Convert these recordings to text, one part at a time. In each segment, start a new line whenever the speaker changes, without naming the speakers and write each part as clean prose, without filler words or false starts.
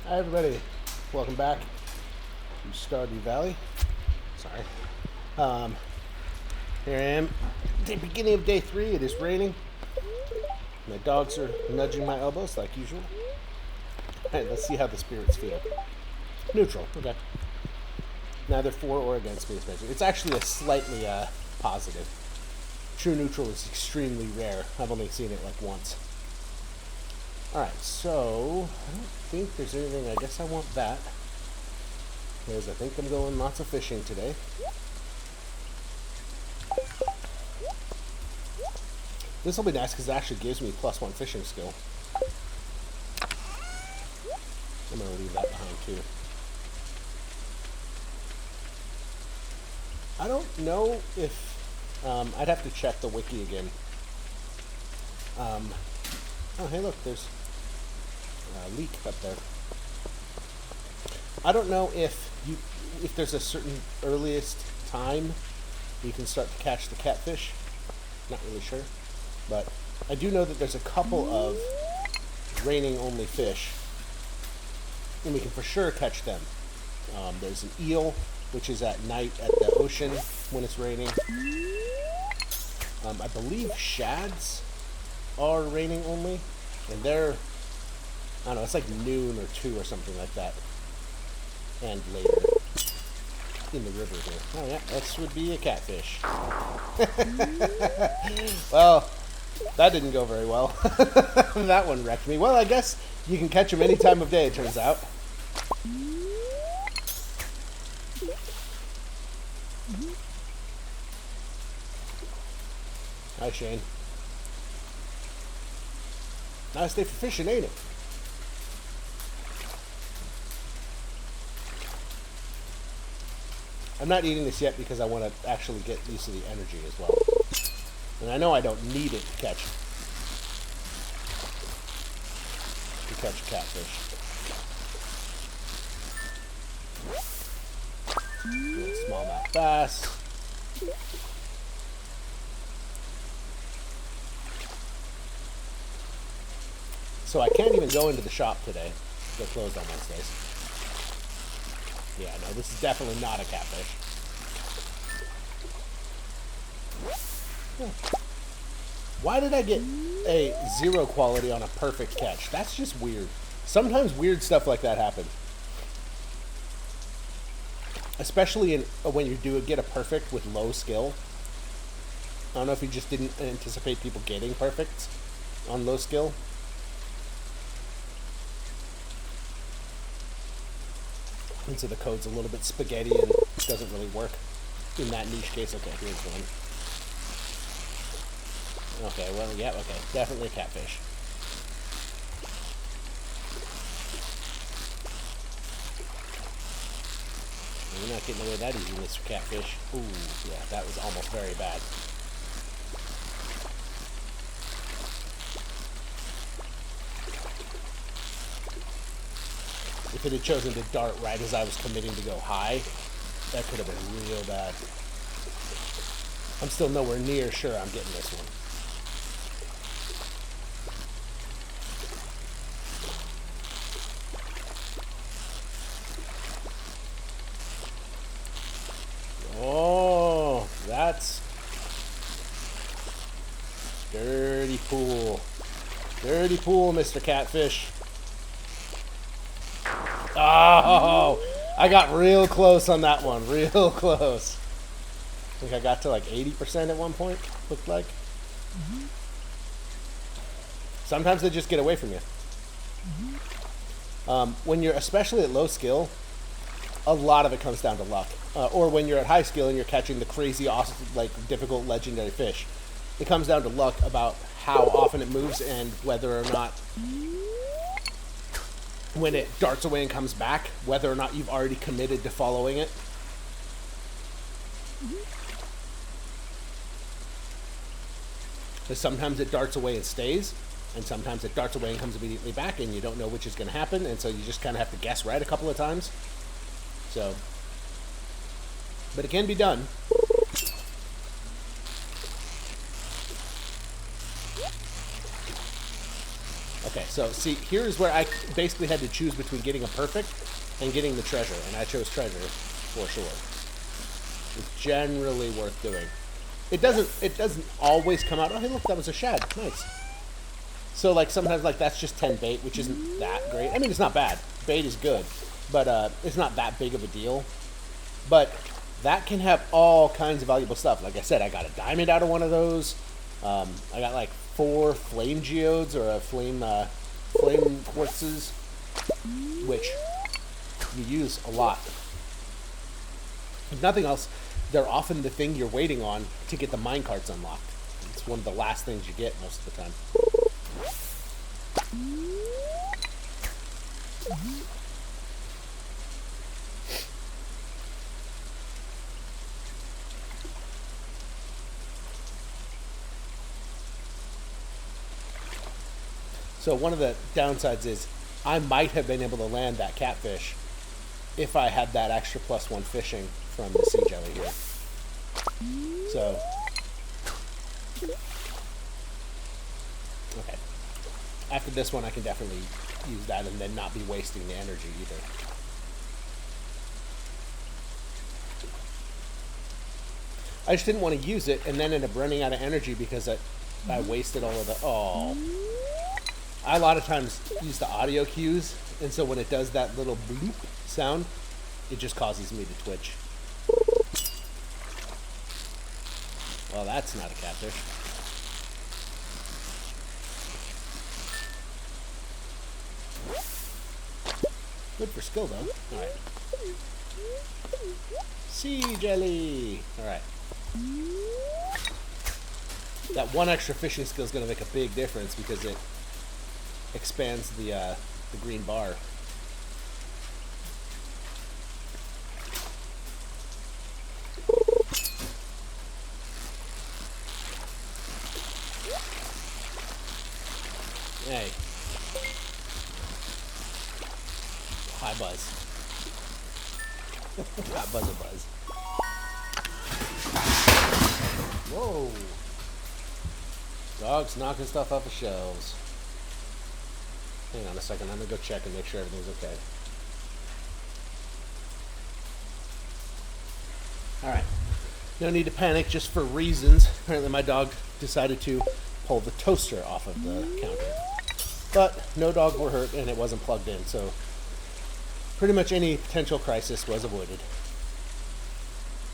Hi everybody, welcome back to Stardew Valley. Sorry. Um, Here I am, the beginning of day 3. It is raining. My dogs are nudging my elbows like usual. Alright, let's see how the spirits feel. Neutral, okay. Neither for or against me, especially. It's actually a slightly positive. True neutral is extremely rare. I've only seen it like once. Alright, so I don't think there's anything. I guess I want that. Because I think I'm going lots of fishing today. This will be nice because it actually gives me +1 fishing skill. I'm going to leave that behind too. I don't know if... I'd have to check the wiki again. Oh, hey look, there's a leak up there. I don't know if there's a certain earliest time you can start to catch the catfish. Not really sure. But I do know that there's a couple of raining only fish. And we can for sure catch them. There's an eel, which is at night at the ocean when it's raining. I believe shads are raining only. And they're, I don't know, it's like noon or 2 or something like that. And later. In the river here. Oh yeah, this would be a catfish. Well, that didn't go very well. That one wrecked me. Well, I guess you can catch them any time of day, it turns out. Hi, Shane. Nice day for fishing, ain't it? I'm not eating this yet because I want to actually get used to the energy as well. And I know I don't need it to catch catfish. Smallmouth bass. So I can't even go into the shop today. They're closed on Wednesdays. Yeah, no, this is definitely not a catfish. Why did I get a 0 quality on a perfect catch? That's just weird. Sometimes weird stuff like that happens. Especially when you do get a perfect with low skill. I don't know if you just didn't anticipate people getting perfects on low skill. And so the code's a little bit spaghetti and doesn't really work in that niche case. Okay, here's one. Okay, well, yeah, okay. Definitely a catfish. You're not getting away that easy, Mr. Catfish. Ooh, yeah, that was almost very bad. If it had chosen to dart right as I was committing to go high, that could have been real bad. I'm still nowhere near sure I'm getting this one. Oh, that's dirty pool. Dirty pool, Mr. Catfish. Oh, I got real close on that one. Real close. I think I got to like 80% at one point, looked like. Sometimes they just get away from you. When you're especially at low skill, a lot of it comes down to luck. Or when you're at high skill and you're catching the crazy, awesome, like difficult legendary fish, it comes down to luck about how often it moves and whether or not, when it darts away and comes back, whether or not you've already committed to following it. Because sometimes it darts away and stays, and sometimes it darts away and comes immediately back, and you don't know which is going to happen, and so you just kind of have to guess right a couple of times. So, but it can be done. Okay, So, see, here's where I basically had to choose between getting a perfect and getting the treasure, and I chose treasure for sure. It's generally worth doing. It doesn't always come out. Oh, hey, look, that was a shad. Nice. So, like, sometimes, like, that's just 10 bait, which isn't that great. I mean, it's not bad. Bait is good, but it's not that big of a deal. But that can have all kinds of valuable stuff. Like I said, I got a diamond out of one of those. I got, like, 4 flame geodes or flame quartzes, which you use a lot. If nothing else, they're often the thing you're waiting on to get the minecarts unlocked. It's one of the last things you get most of the time. So one of the downsides is I might have been able to land that catfish if I had that extra +1 fishing from the sea jelly here. So, okay. After this one, I can definitely use that and then not be wasting the energy either. I just didn't want to use it and then end up running out of energy because I wasted all of the... Oh. I a lot of times use the audio cues, and so when it does that little bloop sound, it just causes me to twitch. Well, that's not a catfish. Good for skill, though. Alright. Sea jelly! Alright. That one extra fishing skill is going to make a big difference because it expands the green bar. Hey. Hi, Buzz. Got Buzz a buzz. Whoa. Dog's knocking stuff off the shelves. Hang on a second, I'm going to go check and make sure everything's okay. Alright. No need to panic, just for reasons. Apparently my dog decided to pull the toaster off of the counter. But no dog were hurt and it wasn't plugged in, so pretty much any potential crisis was avoided.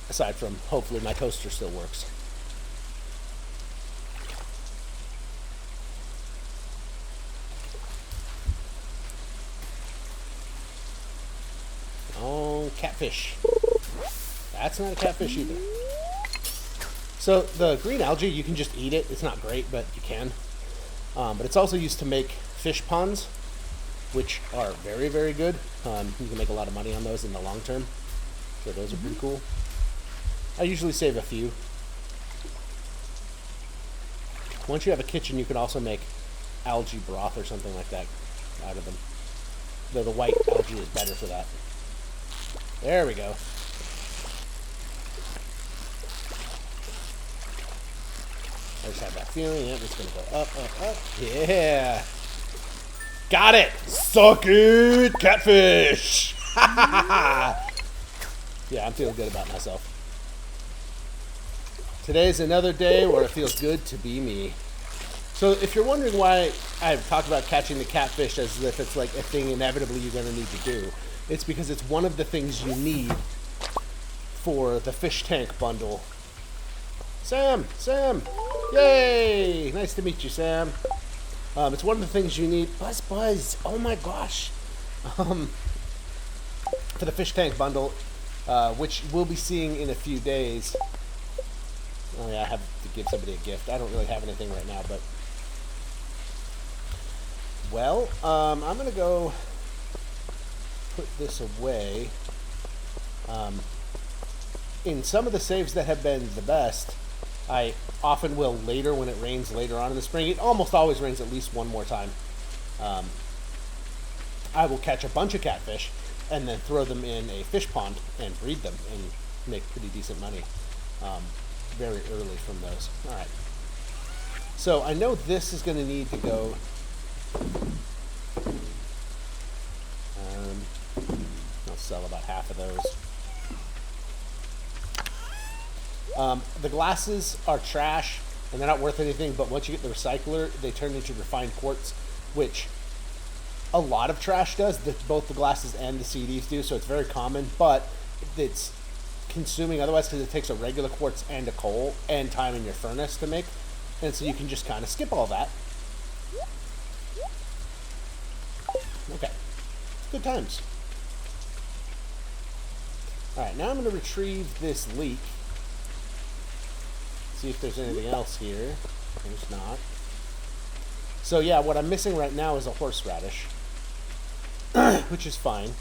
Aside from, hopefully my toaster still works. Catfish. That's not a catfish either. So the green algae, you can just eat it. It's not great, but you can. But it's also used to make fish ponds, which are very, very good. You can make a lot of money on those in the long term. So those are pretty cool. I usually save a few. Once you have a kitchen, you can also make algae broth or something like that out of them. Though the white algae is better for that. There we go. I just have that feeling. Yeah, it's going to go up, up, up. Yeah. Got it. Suck it, catfish. Yeah, I'm feeling good about myself. Today's another day where it feels good to be me. So if you're wondering why I've talked about catching the catfish as if it's like a thing inevitably you're going to need to do, it's because it's one of the things you need for the fish tank bundle. Sam! Sam! Yay! Nice to meet you, Sam. It's one of the things you need. Buzz, Buzz! Oh my gosh! For the fish tank bundle, which we'll be seeing in a few days. Oh yeah, I have to give somebody a gift. I don't really have anything right now, but... Well, I'm going to go put this away. In some of the saves that have been the best, I often will later when it rains later on in the spring. It almost always rains at least one more time. I will catch a bunch of catfish and then throw them in a fish pond and breed them and make pretty decent money very early from those. All right. So I know this is going to need to go I'll sell about half of those. The glasses are trash, and they're not worth anything, but once you get the recycler, they turn into refined quartz, which a lot of trash does. Both the glasses and the CDs do, so it's very common, but it's consuming otherwise because it takes a regular quartz and a coal and time in your furnace to make, and so you can just kind of skip all that. Okay. Good times. Alright, now I'm going to retrieve this leek. See if there's anything else here. There's not. So yeah, what I'm missing right now is a horseradish, which is fine.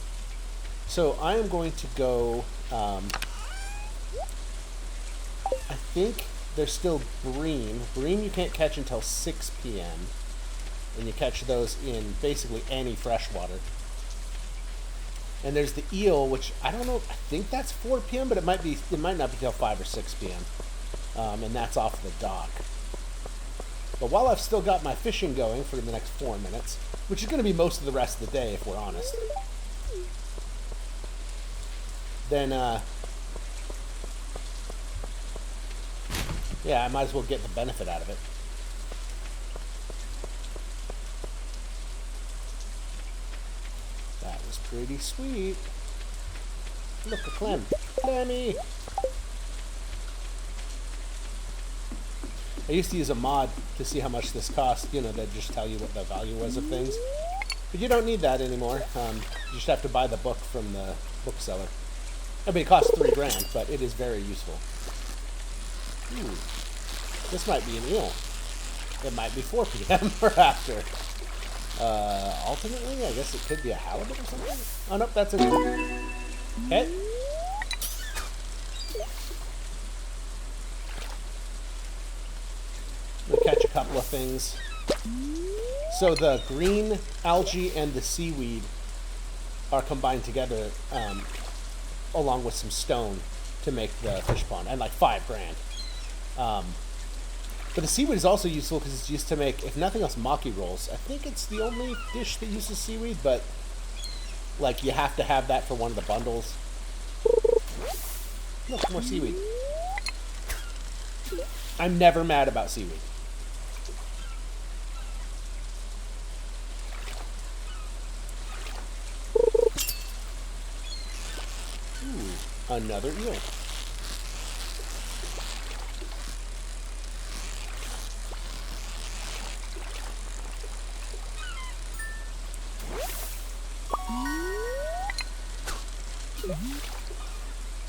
So I am going to go, I think there's still bream. Bream you can't catch until 6 p.m. And you catch those in basically any freshwater. And there's the eel, which I don't know, I think that's 4 p.m., but it might not be till 5 or 6 p.m. And that's off the dock. But while I've still got my fishing going for the next 4 minutes, which is going to be most of the rest of the day if we're honest, then, yeah, I might as well get the benefit out of it. That was pretty sweet. Look, a clam. Clammy! I used to use a mod to see how much this cost, you know, that just tell you what the value was of things. But you don't need that anymore. You just have to buy the book from the bookseller. I mean, it costs $3,000, but it is very useful. Ooh, this might be an eel. It might be 4 p.m. or after. Ultimately, I guess it could be a halibut or something. Oh, nope, that's an eel. Okay. We'll catch a couple of things. So the green algae and the seaweed are combined together, along with some stone to make the fish pond, and like $5,000. But the seaweed is also useful because it's used to make, if nothing else, maki rolls. I think it's the only dish that uses seaweed, but like you have to have that for one of the bundles. Look, more seaweed. I'm never mad about seaweed. Ooh, another eel.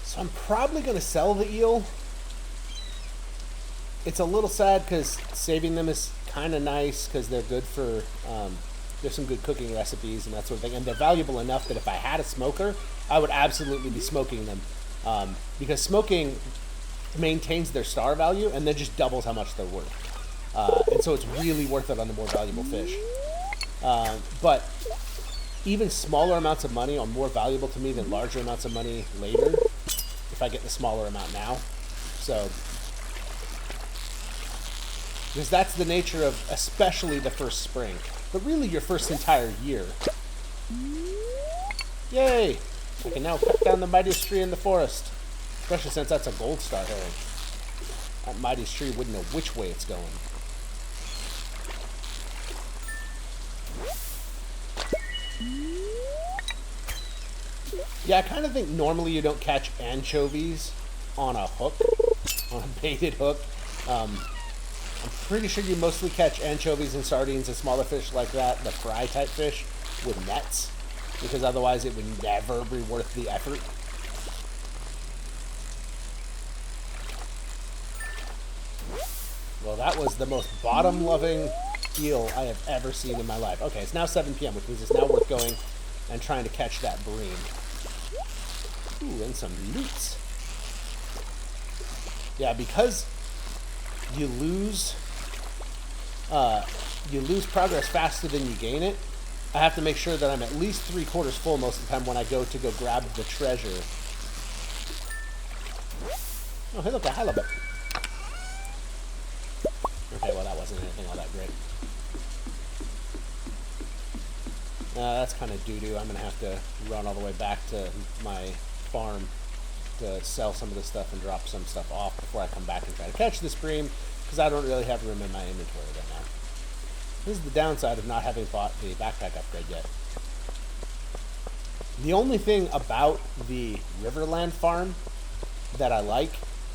So I'm probably going to sell the eel. It's a little sad because saving them is kind of nice because they're good for, there's some good cooking recipes and that sort of thing. And they're valuable enough that if I had a smoker, I would absolutely be smoking them. Because smoking maintains their star value and then just doubles how much they're worth. And so it's really worth it on the more valuable fish. But even smaller amounts of money are more valuable to me than larger amounts of money later if I get the smaller amount now. So, because that's the nature of especially the first spring, but really your first entire year. Yay! I can now cut down the mightiest tree in the forest, especially since that's a gold star herring. That mightiest tree wouldn't know which way it's going. Yeah, I kind of think normally you don't catch anchovies on a hook, on a baited hook. I'm pretty sure you mostly catch anchovies and sardines and smaller fish like that, the fry type fish, with nets, because otherwise it would never be worth the effort. Well, that was the most bottom-loving eel I have ever seen in my life. Okay, it's now 7 p.m., which means it's now worth going and trying to catch that bream. Ooh, and some newts. Yeah, because you lose progress faster than you gain it, I have to make sure that I'm at least 3/4 full most of the time when I go to go grab the treasure. Oh, hey, look, a halibut. Okay, well, that wasn't anything all that great. That's kind of doo-doo. I'm going to have to run all the way back to my farm to sell some of this stuff and drop some stuff off before I come back and try to catch this bream, because I don't really have room in my inventory right now. This is the downside of not having bought the backpack upgrade yet. The only thing about the Riverland farm that I like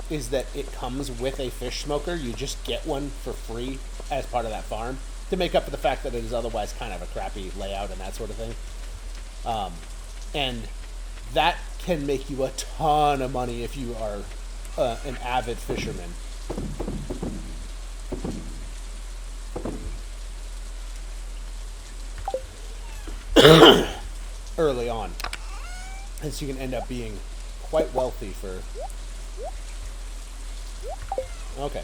is that it comes with a fish smoker. You just get one for free as part of that farm to make up for the fact that it is otherwise kind of a crappy layout and that sort of thing. And that can make you a ton of money if you are an avid fisherman. Early on. And so you can end up being quite wealthy for... Okay.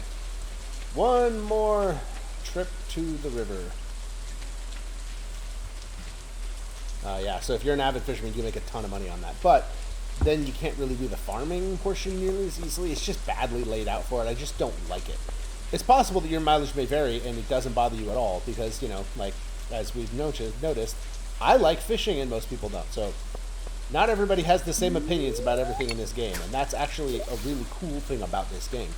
One more trip to the river. Yeah, so if you're an avid fisherman, you make a ton of money on that. But then you can't really do the farming portion nearly as easily. It's just badly laid out for it. I just don't like it. It's possible that your mileage may vary and it doesn't bother you at all because, you know, like, as we've noticed, I like fishing and most people don't. So not everybody has the same opinions about everything in this game, and that's actually a really cool thing about this game.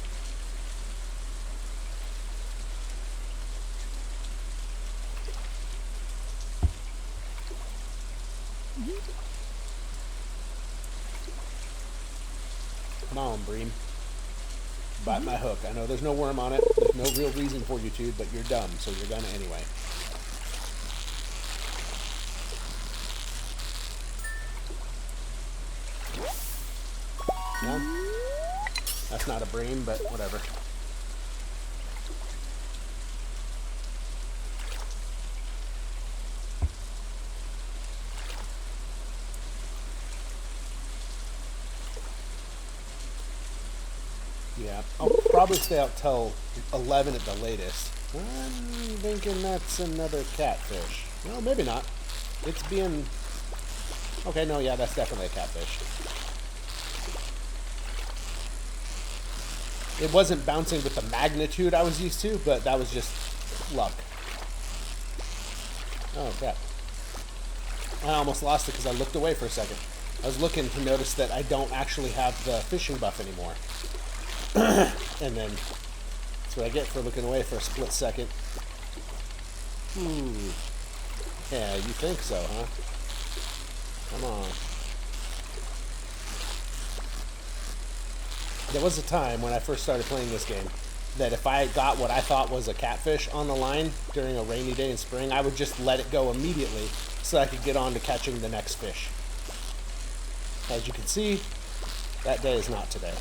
Come on, bream. Bite my hook. I know there's no worm on it. There's no real reason for you to, but you're dumb, so you're gonna anyway. No? That's not a bream, but whatever. Yeah, I'll probably stay out till 11 at the latest. I'm thinking that's another catfish. Well, maybe not. It's being... Okay, no, yeah, that's definitely a catfish. It wasn't bouncing with the magnitude I was used to, but that was just luck. Oh, crap. I almost lost it because I looked away for a second. I was looking to notice that I don't actually have the fishing buff anymore. And then that's what I get for looking away for a split second. Yeah, you think so, huh? Come on. There was a time when I first started playing this game that if I got what I thought was a catfish on the line during a rainy day in spring, I would just let it go immediately so I could get on to catching the next fish. As you can see, that day is not today.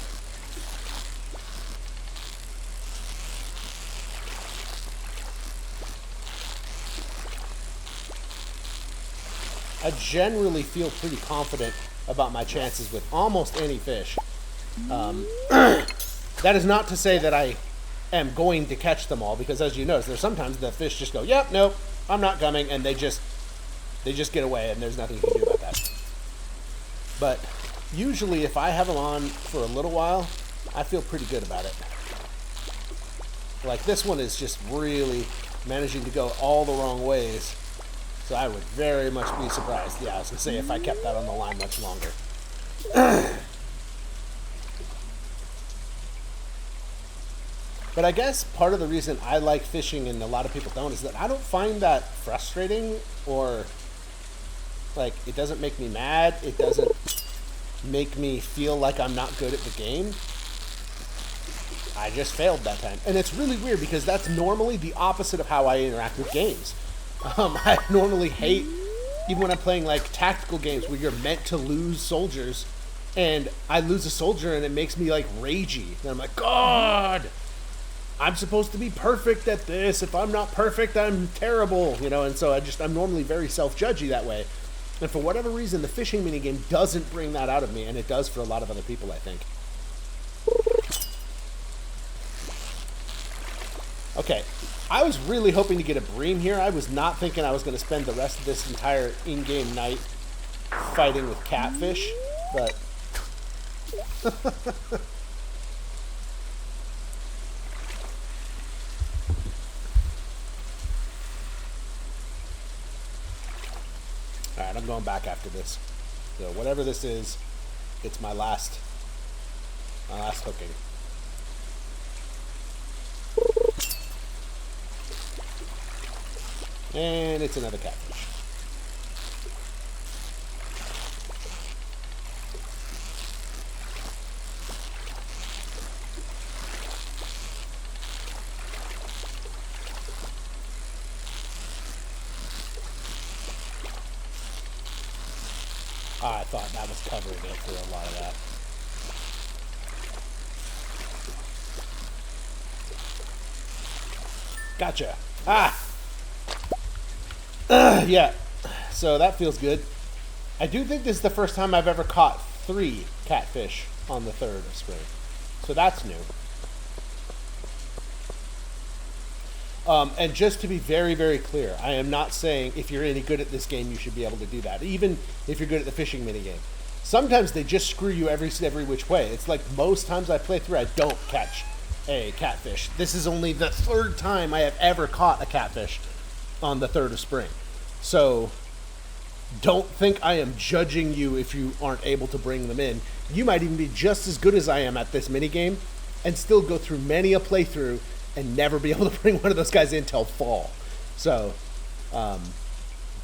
I generally feel pretty confident about my chances with almost any fish. That is not to say that I am going to catch them all, because as you notice, there's sometimes the fish just go, yep, nope, I'm not coming, and they just get away, and there's nothing you can do about that. But usually if I have them on for a little while, I feel pretty good about it. Like this one is just really managing to go all the wrong ways. So I would very much be surprised. Yeah, I was going to say if I kept that on the line much longer. But I guess part of the reason I like fishing and a lot of people don't is that I don't find that frustrating, or like it doesn't make me mad. It doesn't make me feel like I'm not good at the game. I just failed that time. And it's really weird because that's normally the opposite of how I interact with games. I normally hate, even when I'm playing like tactical games where you're meant to lose soldiers, and I lose a soldier and it makes me like ragey. And I'm like, God, I'm supposed to be perfect at this. If I'm not perfect, I'm terrible, you know. And so I'm normally very self-judgy that way. And for whatever reason, the fishing minigame doesn't bring that out of me, and it does for a lot of other people, I think. Okay, I was really hoping to get a bream here. I was not thinking I was going to spend the rest of this entire in-game night fighting with catfish, but... right, I'm going back after this. So whatever this is, it's my last hooking. And it's another catfish. I thought that was covering it for a lot of that. Gotcha. Yeah. So that feels good. I do think this is the first time I've ever caught 3 catfish on the 3rd of spring. So that's new. And just to be very, very clear, I am not saying if you're any good at this game, you should be able to do that. Even if you're good at the fishing minigame. Sometimes they just screw you every which way. It's like most times I play through, I don't catch a catfish. This is only the 3rd time I have ever caught a catfish on the 3rd of spring. So don't think I am judging you if you aren't able to bring them in. You might even be just as good as I am at this minigame and still go through many a playthrough and never be able to bring one of those guys in till fall. So,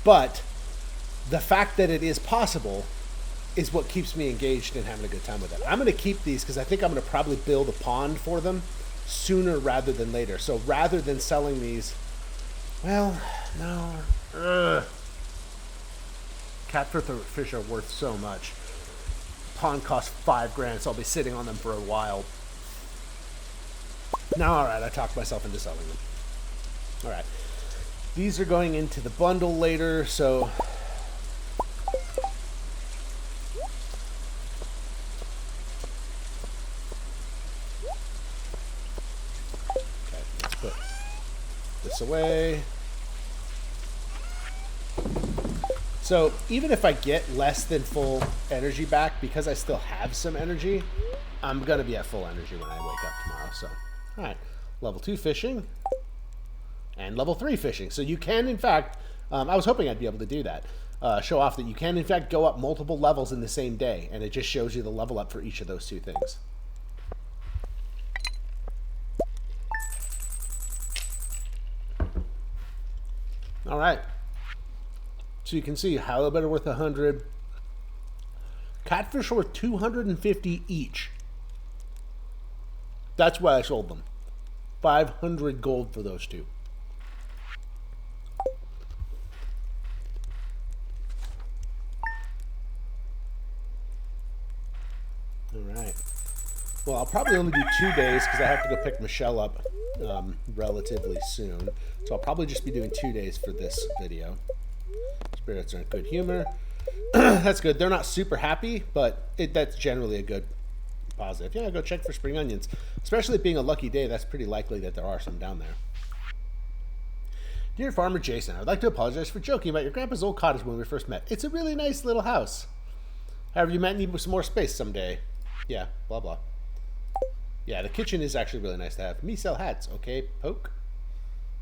but the fact that it is possible is what keeps me engaged and having a good time with it. I'm going to keep these because I think I'm going to probably build a pond for them sooner rather than later. So rather than selling these, well, no. Catfish are worth so much. Pond costs $5,000, so I'll be sitting on them for a while. Now, all right, I talked myself into selling them. All right. These are going into the bundle later, so... Okay, let's put this away. So, even if I get less than full energy back, because I still have some energy, I'm going to be at full energy when I wake up tomorrow, so... All right, level 2 fishing and level 3 fishing. So you can, in fact, I was hoping I'd be able to do that, show off that you can, in fact, go up multiple levels in the same day, and it just shows you the level up for each of those 2 things. All right, so you can see halibut are worth 100. Catfish are worth 250 each. That's why I sold them. 500 gold for those 2. All right. Well, I'll probably only do 2 days because I have to go pick Michelle up relatively soon. So I'll probably just be doing 2 days for this video. Spirits are in good humor. That's good. They're not super happy, but that's generally a good positive. Yeah, go check for spring onions. Especially it being a lucky day, that's pretty likely that there are some down there. Dear Farmer Jason, I would like to apologize for joking about your grandpa's old cottage when we first met. It's a really nice little house. However, you might need some more space someday. Yeah, blah, blah. Yeah, the kitchen is actually really nice to have. Me sell hats, okay, Poke?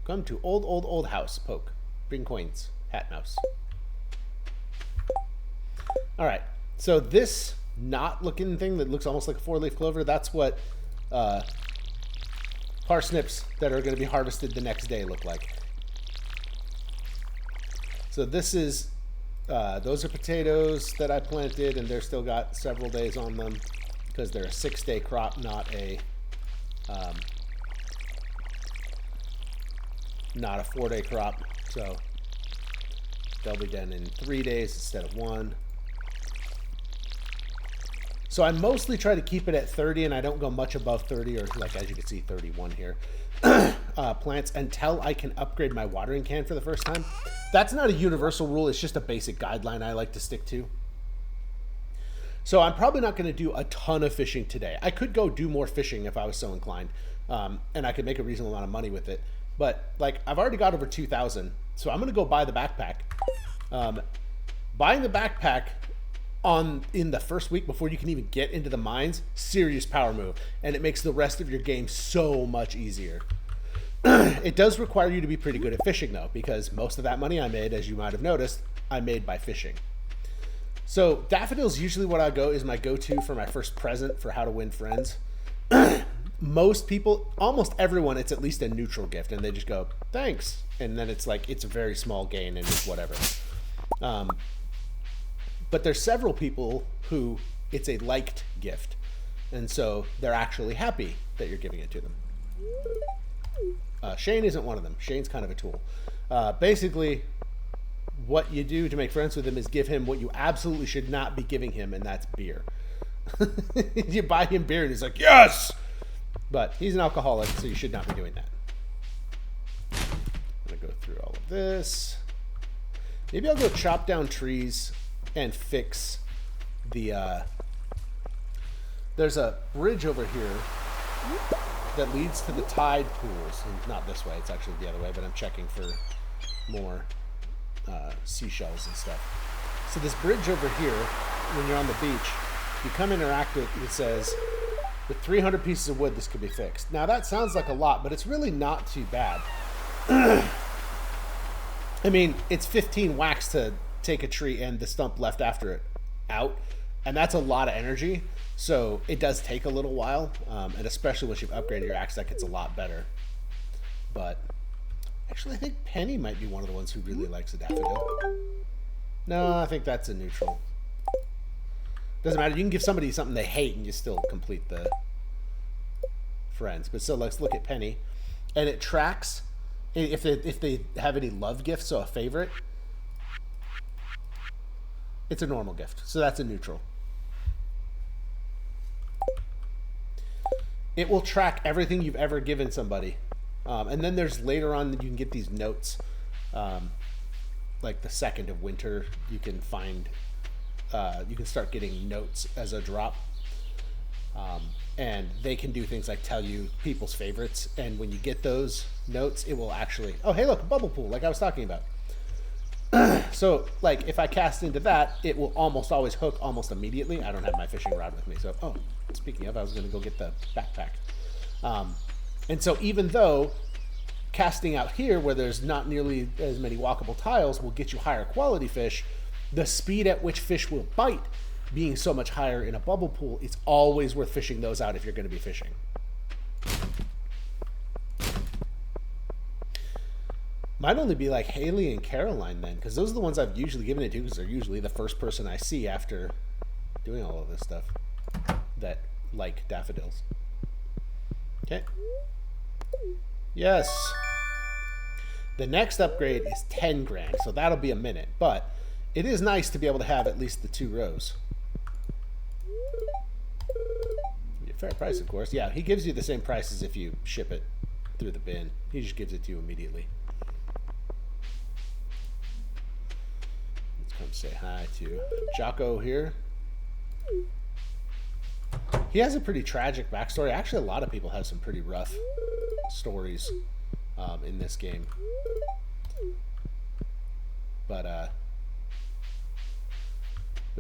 Come to old house, Poke. Bring coins. Hat mouse. All right, so this knot looking thing that looks almost like a 4-leaf clover, that's what parsnips that are going to be harvested the next day look like. So this is those are potatoes that I planted, and they're still got several days on them because they're a 6-day crop, not a 4-day crop. So they'll be done in 3 days instead of 1. So I mostly try to keep it at 30, and I don't go much above 30, or like as you can see, 31 here, plants until I can upgrade my watering can for the first time. That's not a universal rule. It's just a basic guideline I like to stick to. So I'm probably not going to do a ton of fishing today. I could go do more fishing if I was so inclined, and I could make a reasonable amount of money with it. But like I've already got over 2,000, so I'm going to go buy the backpack. Buying the backpack in the first week before you can even get into the mines, serious power move, and it makes the rest of your game so much easier. It does require you to be pretty good at fishing though, because most of that money I made, as you might have noticed, I made by fishing. So daffodils usually what I go is my go-to for my first present for how to win friends. Most people, almost everyone, it's at least a neutral gift, and they just go thanks, and then it's like it's a very small gain and it's whatever. But there's several people who it's a liked gift, and so they're actually happy that you're giving it to them. Shane isn't one of them. Shane's kind of a tool. Basically, what you do to make friends with him is give him what you absolutely should not be giving him, and that's beer. You buy him beer, and he's like, yes! But he's an alcoholic, so you should not be doing that. I'm going to go through all of this. Maybe I'll go chop down trees and fix the... There's a bridge over here that leads to the tide pools. And not this way, it's actually the other way, but I'm checking for more seashells and stuff. So this bridge over here, when you're on the beach, you come interact with it says, with 300 pieces of wood, this could be fixed. Now that sounds like a lot, but it's really not too bad. I mean, it's 15 whacks to take a tree and the stump left after it out, and that's a lot of energy. So it does take a little while, and especially once you've upgraded your axe, that gets a lot better. But actually, I think Penny might be one of the ones who really likes a daffodil. No, I think that's a neutral. Doesn't matter. You can give somebody something they hate, and you still complete the friends. But so let's look at Penny, and it tracks if they have any love gifts. So a favorite, it's a normal gift. So that's a neutral. It will track everything you've ever given somebody. And then there's later on that you can get these notes. Like the 2nd of winter, you can find, you can start getting notes as a drop. And they can do things like tell you people's favorites. And when you get those notes, it will actually, oh, hey, look, a bubble pool, like I was talking about. So, like, if I cast into that, it will almost always hook almost immediately. I don't have my fishing rod with me, so, oh, speaking of, I was going to go get the backpack. And so even though casting out here, where there's not nearly as many walkable tiles, will get you higher quality fish, the speed at which fish will bite being so much higher in a bubble pool, it's always worth fishing those out if you're going to be fishing. Might only be like Haley and Caroline then, because those are the ones I've usually given it to, because they're usually the first person I see after doing all of this stuff that like daffodils. Okay. Yes. The next upgrade is 10 grand, so that'll be a minute, but it is nice to be able to have at least the 2 rows. Fair price, of course. Yeah, he gives you the same price as if you ship it through the bin. He just gives it to you immediately. Let's come say hi to Jocko here. He has a pretty tragic backstory. Actually, a lot of people have some pretty rough stories in this game. But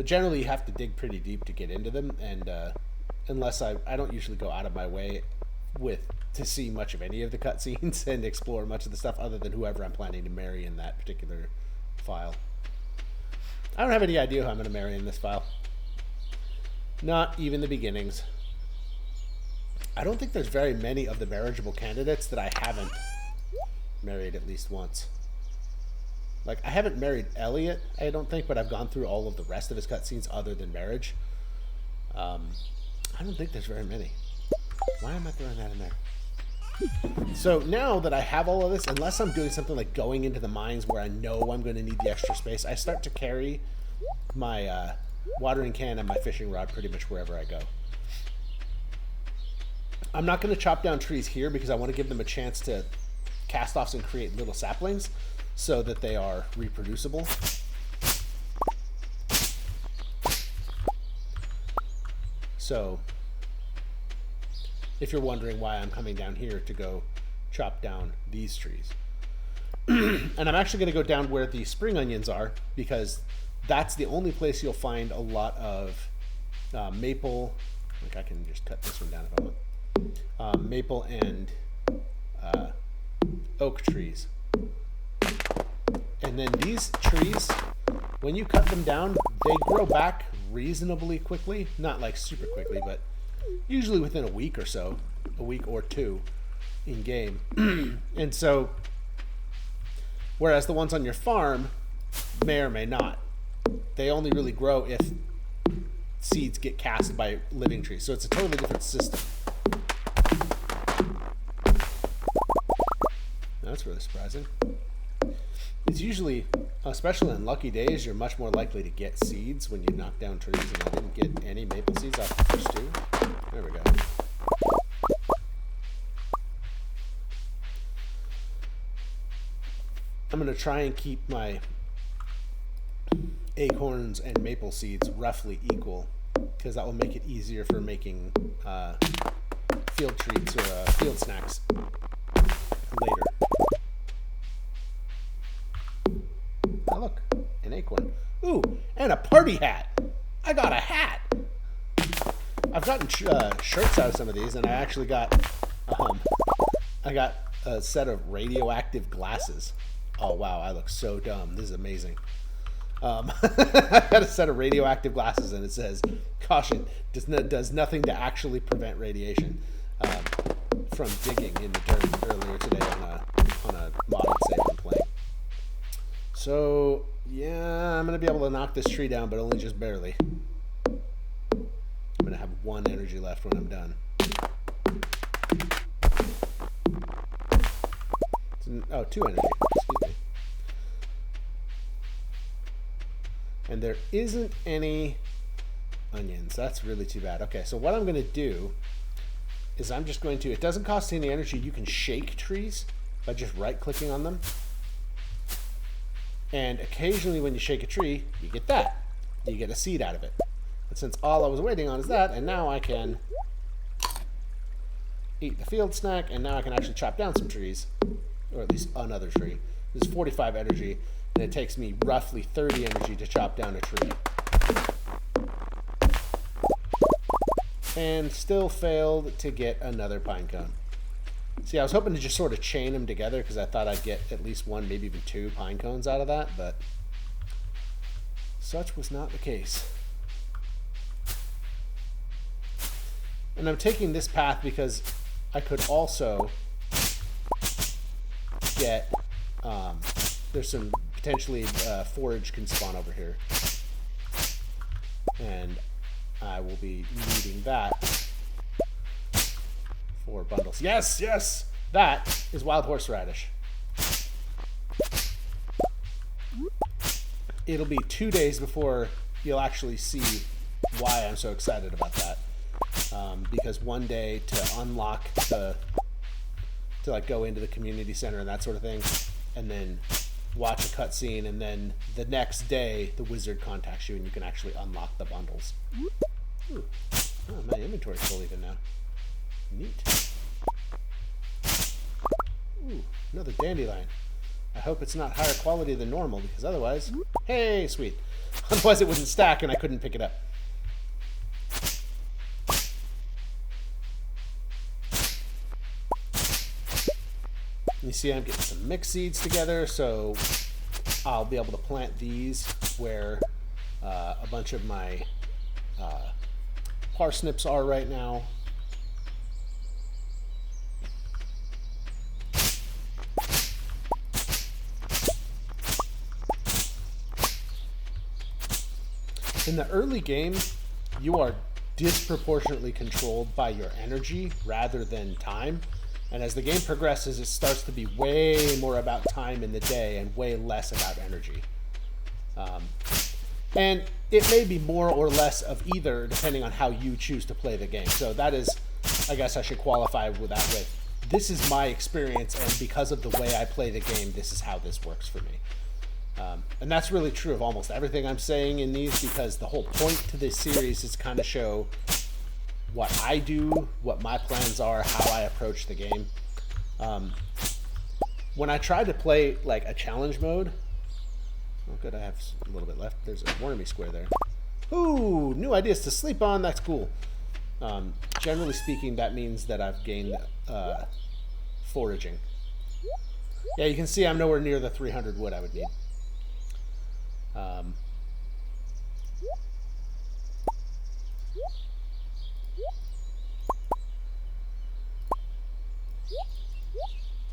generally, you have to dig pretty deep to get into them, and unless I don't usually go out of my way to see much of any of the cutscenes and explore much of the stuff other than whoever I'm planning to marry in that particular file. I don't have any idea who I'm going to marry in this file. Not even the beginnings. I don't think there's very many of the marriageable candidates that I haven't married at least once. Like, I haven't married Elliot, I don't think, but I've gone through all of the rest of his cutscenes other than marriage. I don't think there's very many. Why am I throwing that in there? So now that I have all of this, unless I'm doing something like going into the mines where I know I'm going to need the extra space, I start to carry my watering can and my fishing rod pretty much wherever I go. I'm not going to chop down trees here because I want to give them a chance to cast-offs and create little saplings so that they are reproducible. So, if you're wondering why I'm coming down here to go chop down these trees. And I'm actually going to go down where the spring onions are, because that's the only place you'll find a lot of maple. Like, I can just cut this one down if I want. Maple and oak trees. And then these trees, when you cut them down, they grow back reasonably quickly. Not like super quickly, but usually within a week or so, a week or two in game. And so, whereas the ones on your farm may or may not, they only really grow if seeds get cast by living trees. So it's a totally different system. That's really surprising. It's usually, especially on lucky days, you're much more likely to get seeds when you knock down trees, and I didn't get any maple seeds off the first two. There we go. I'm going to try and keep my acorns and maple seeds roughly equal, because that will make it easier for making field treats or field snacks later. Oh, look, an acorn. Ooh, and a party hat. I got a hat. I've gotten shirts out of some of these, and I actually got a set of radioactive glasses. Oh wow, I look so dumb. This is amazing. I got a set of radioactive glasses, and it says, "Caution: does nothing to actually prevent radiation." From digging in the dirt earlier today on a modded save I'm playing. So yeah, I'm gonna be able to knock this tree down, but only just barely. I'm gonna have 1 energy left when I'm done. Oh, 2 energy. Excuse me. And there isn't any onions. That's really too bad. Okay, so what I'm going to do is I'm just going to, it doesn't cost any energy. You can shake trees by just right-clicking on them. And occasionally when you shake a tree, you get that. You get a seed out of it. And since all I was waiting on is that, and now I can eat the field snack, and now I can actually chop down some trees, or at least another tree. This is 45 energy, and it takes me roughly 30 energy to chop down a tree. And still failed to get another pine cone. See, I was hoping to just sort of chain them together because I thought I'd get at least 1, maybe even 2 pine cones out of that, but such was not the case. And I'm taking this path because I could also get, there's some potentially forage can spawn over here. And I will be needing that for bundles. Yes, yes! That is wild horseradish. It'll be 2 days before you'll actually see why I'm so excited about that. Because one day to unlock to like go into the community center and that sort of thing, and then watch a cutscene, and then the next day the wizard contacts you and you can actually unlock the bundles. Ooh. Oh, my inventory's full even now. Neat. Ooh, another dandelion. I hope it's not higher quality than normal, because otherwise, hey, sweet. Otherwise it wouldn't stack and I couldn't pick it up. You see I'm getting some mixed seeds together, so I'll be able to plant these where a bunch of my parsnips are right now. In the early game, you are disproportionately controlled by your energy rather than time. And as the game progresses, it starts to be way more about time in the day and way less about energy. And it may be more or less of either, depending on how you choose to play the game. So that is, I guess I should qualify with that with, this is my experience, and because of the way I play the game, this is how this works for me. And that's really true of almost everything I'm saying in these, because the whole point to this series is kind of show what I do, what my plans are, how I approach the game. When I try to play like a challenge mode, oh good, I have a little bit left. There's a wormy square there. Ooh, new ideas to sleep on. That's cool. Generally speaking, that means that I've gained foraging. Yeah, you can see I'm nowhere near the 300 wood I would need. Um,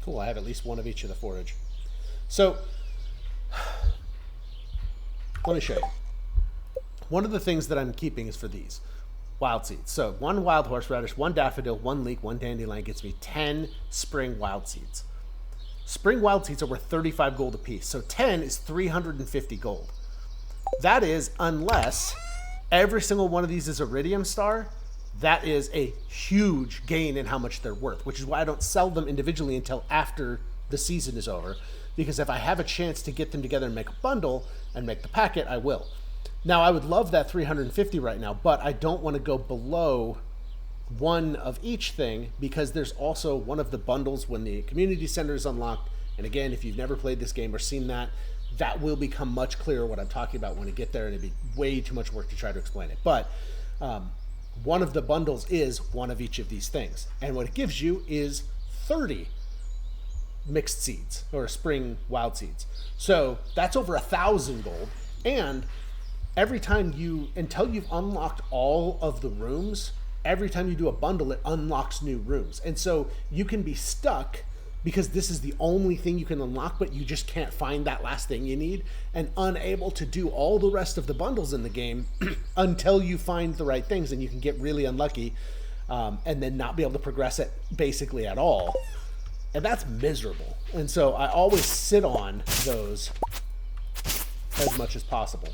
cool, I have at least one of each of the forage. So, let me show you. One of the things that I'm keeping is for these wild seeds. So 1 wild horseradish, 1 daffodil, 1 leek, 1 dandelion gets me 10 spring wild seeds. Spring wild seeds are worth 35 gold apiece. So 10 is 350 gold. That is, unless every single one of these is iridium star, that is a huge gain in how much they're worth, which is why I don't sell them individually until after the season is over. Because if I have a chance to get them together and make a bundle and make the packet, I will. Now, I would love that 350 right now, but I don't want to go below one of each thing because there's also one of the bundles when the community center is unlocked. And again, if you've never played this game or seen that, that will become much clearer what I'm talking about when I get there, and it'd be way too much work to try to explain it. But one of the bundles is one of each of these things. And what it gives you is 30 mixed seeds or spring wild seeds. So that's over 1,000 gold. And every time until you've unlocked all of the rooms, every time you do a bundle, it unlocks new rooms. And so you can be stuck because this is the only thing you can unlock, but you just can't find that last thing you need, and unable to do all the rest of the bundles in the game until you find the right things, and you can get really unlucky and then not be able to progress it basically at all. And that's miserable. And so I always sit on those as much as possible.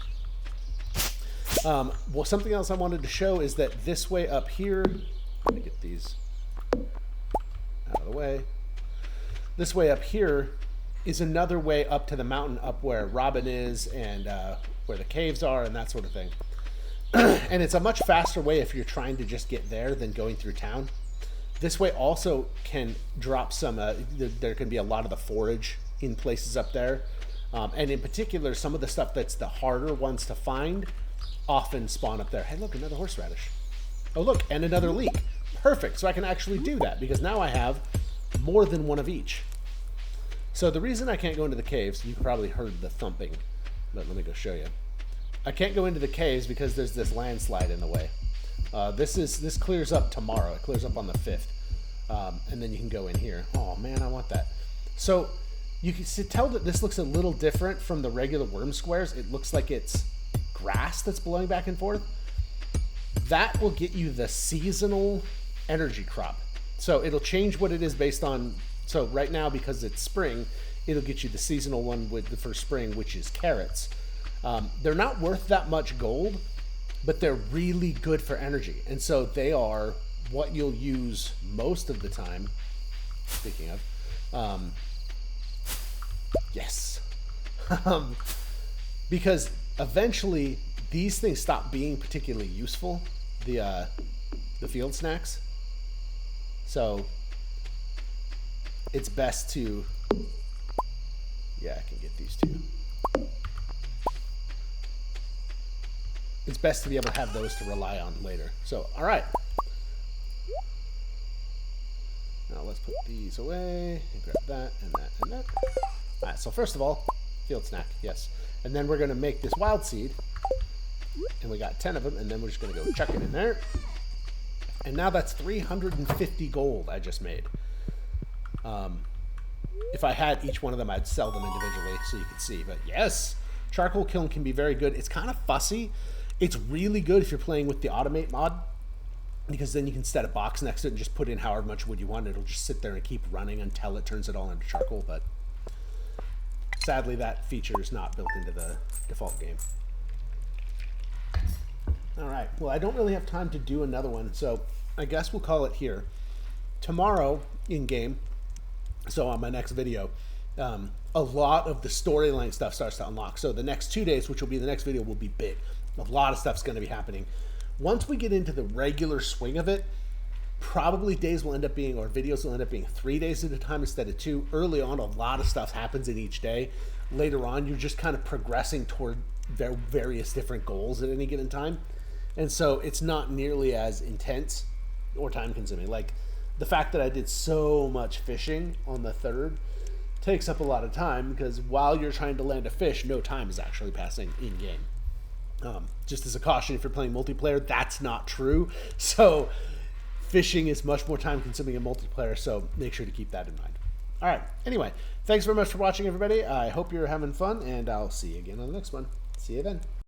Well, something else I wanted to show is that this way up here, let me get these out of the way. This way up here is another way up to the mountain, up where Robin is and where the caves are and that sort of thing. And it's a much faster way if you're trying to just get there than going through town. This way also can drop some, there can be a lot of the forage in places up there. And in particular, some of the stuff that's the harder ones to find often spawn up there. Hey, look, another horseradish. Oh, look, and another leek. Perfect. So I can actually do that because now I have more than one of each. So the reason I can't go into the caves, you probably heard the thumping, but let me go show you. I can't go into the caves because there's this landslide in the way. This clears up tomorrow. It clears up on the 5th. And then you can go in here. Oh man, I want that. So you can tell that this looks a little different from the regular worm squares. It looks like it's grass that's blowing back and forth. That will get you the seasonal energy crop. So it'll change what it is based on. So right now, because it's spring, it'll get you the seasonal one with the first spring, which is carrots. They're not worth that much gold, but they're really good for energy. And so they are what you'll use most of the time. Speaking of, yes. Because eventually these things stop being particularly useful, the field snacks. So it's best to, yeah, I can get these two. It's best to be able to have those to rely on later. So, all right. Now let's put these away and grab that and that and that. All right, so first of all, field snack, yes. And then we're going to make this wild seed. And we got 10 of them, and then we're just going to go chuck it in there. And now that's 350 gold I just made. If I had each one of them, I'd sell them individually so you could see. But yes, charcoal kiln can be very good. It's kind of fussy. It's really good if you're playing with the automate mod, because then you can set a box next to it and just put in however much wood you want. It'll just sit there and keep running until it turns it all into charcoal. But sadly, that feature is not built into the default game. All right, well, I don't really have time to do another one, so I guess we'll call it here. Tomorrow in game, so on my next video, a lot of the storyline stuff starts to unlock. So the next 2 days, which will be the next video, will be big. A lot of stuff's going to be happening. Once we get into the regular swing of it, probably days will end up being, or videos will end up being 3 days at a time instead of 2. Early on, a lot of stuff happens in each day. Later on, you're just kind of progressing toward their various different goals at any given time. And so it's not nearly as intense or time consuming. Like the fact that I did so much fishing on the 3rd takes up a lot of time because while you're trying to land a fish, no time is actually passing in game. Just as a caution, if you're playing multiplayer, that's not true. So fishing is much more time consuming in multiplayer, so make sure to keep that in mind. All right, anyway, thanks very much for watching, everybody. I hope you're having fun, and I'll see you again on the next one. See you then.